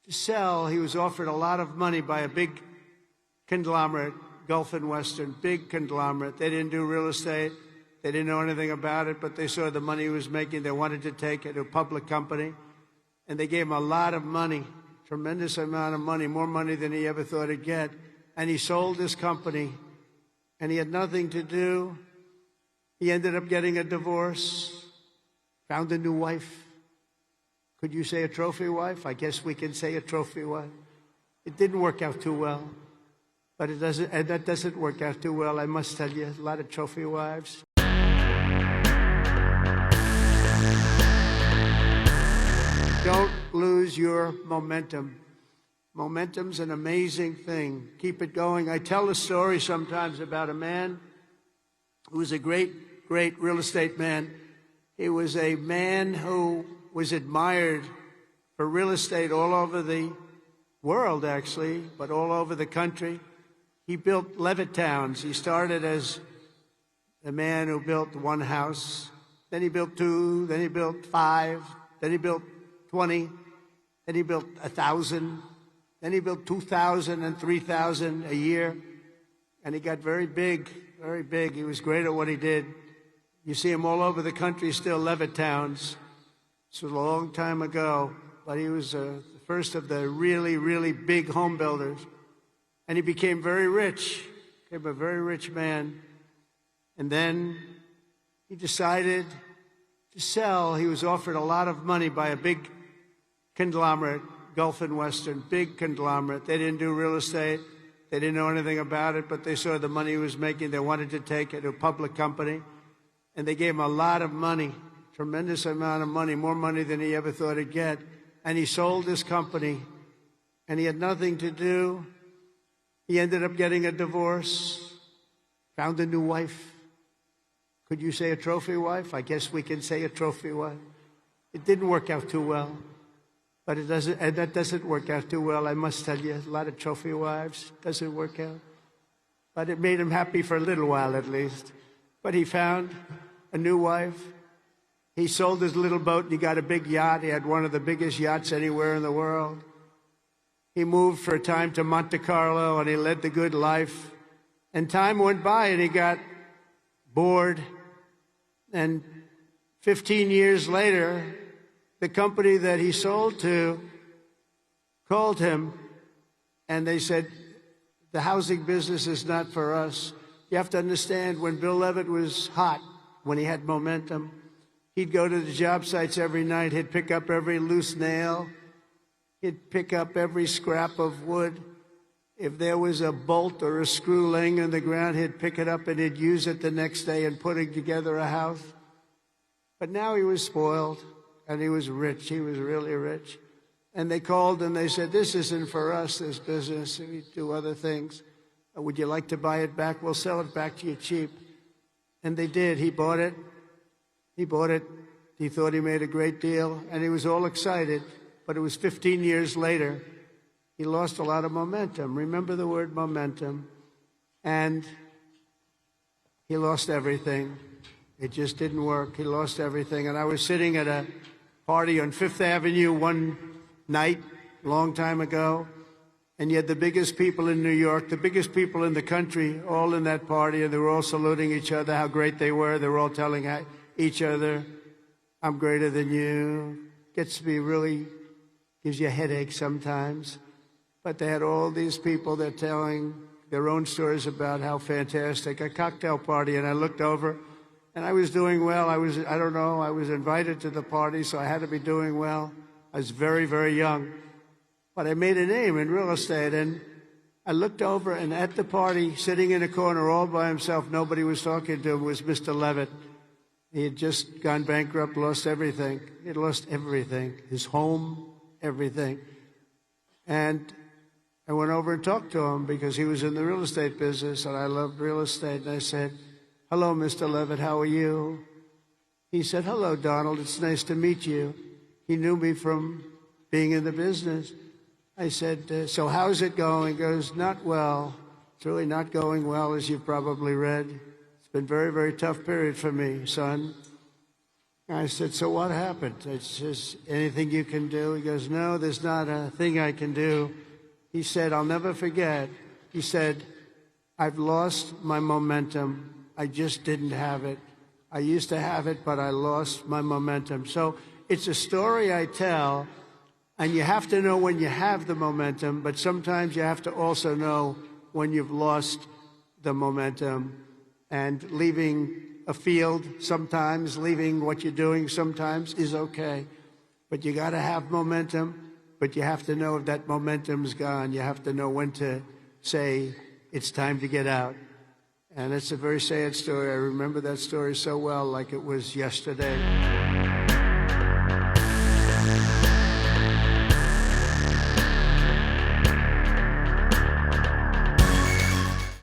to sell. He was offered a lot of money by a big conglomerate, Gulf and Western, big conglomerate. They didn't do real estate. They didn't know anything about it, but they saw the money he was making. They wanted to take it to a public company, and they gave him a lot of money, tremendous amount of money, more money than he ever thought he'd get. And he sold his company, and he had nothing to do. He ended up getting a divorce, found a new wife. Could you say a trophy wife? I guess we can say a trophy wife. It didn't work out too well, but it doesn't, and that doesn't work out too well, I must tell you. A lot of trophy wives. Don't lose your momentum. Momentum's an amazing thing. Keep it going. I tell a story sometimes about a man who was a great, great real estate man. He was a man who was admired for real estate all over the world, actually, but all over the country. He built Levitt towns. He started as a man who built one house. Then he built two. Then he built 5. Then he built 20. Then he built 1,000. Then he built 2,000 and 3,000 a year. And he got very big, very big. He was great at what he did. You see him all over the country still, Levitt towns. This was a long time ago, but he was the first of the really, really big home builders. And he became very rich, became a very rich man. And then he decided to sell. He was offered a lot of money by a big conglomerate, Gulf and Western, big conglomerate. They didn't do real estate. They didn't know anything about it, but they saw the money he was making. They wanted to take it to a public company. And they gave him a lot of money, tremendous amount of money, more money than he ever thought he'd get. And he sold his company, and he had nothing to do. He ended up getting a divorce, found a new wife. Could you say a trophy wife? I guess we can say a trophy wife. It didn't work out too well, but it doesn't, and that doesn't work out too well, I must tell you. A lot of trophy wives, doesn't work out. But it made him happy for a little while at least. But he found a new wife. He sold his little boat and he got a big yacht. He had one of the biggest yachts anywhere in the world. He moved for a time to Monte Carlo and he led the good life. And time went by and he got bored. And 15 years later, the company that he sold to called him and they said, the housing business is not for us. You have to understand, when Bill Levitt was hot, when he had momentum, he'd go to the job sites every night. He'd pick up every loose nail. He'd pick up every scrap of wood. If there was a bolt or a screw laying on the ground, he'd pick it up and he'd use it the next day in putting together a house. But now he was spoiled and he was rich. He was really rich. And they called and they said, this isn't for us, this business. We do other things. Would you like to buy it back? We'll sell it back to you cheap. And they did. He bought it. He bought it. He thought he made a great deal, and he was all excited. But it was 15 years later. He lost a lot of momentum. Remember the word momentum. And he lost everything. It just didn't work. He lost everything. And I was sitting at a party on Fifth Avenue one night, a long time ago, and you had the biggest people in New York, the biggest people in the country, all in that party, and they were all saluting each other, how great they were. They were all telling each other, I'm greater than you. Gets to be really, gives you a headache sometimes. But they had all these people that telling their own stories about how fantastic, a cocktail party, and I looked over, and I was doing well. I was invited to the party, so I had to be doing well. I was very, very young. But I made a name in real estate, and I looked over, and at the party, sitting in a corner all by himself, nobody was talking to him, was Mr. Levitt. He had just gone bankrupt, lost everything. He had lost everything, his home, everything. And I went over and talked to him because he was in the real estate business, and I loved real estate. And I said, hello, Mr. Levitt, how are you? He said, hello, Donald, it's nice to meet you. He knew me from being in the business. I said, so how's it going? He goes, not well. It's really not going well, as you've probably read. It's been a very, very tough period for me, son. I said, so what happened? It's just anything you can do? He goes, no, there's not a thing I can do. He said, I'll never forget. He said, I've lost my momentum. I just didn't have it. I used to have it, but I lost my momentum. So it's a story I tell, and you have to know when you have the momentum, but sometimes you have to also know when you've lost the momentum. And leaving a field sometimes, leaving what you're doing sometimes is okay. But you got to have momentum, but you have to know if that momentum's gone. You have to know when to say it's time to get out. And it's a very sad story. I remember that story so well, like it was yesterday.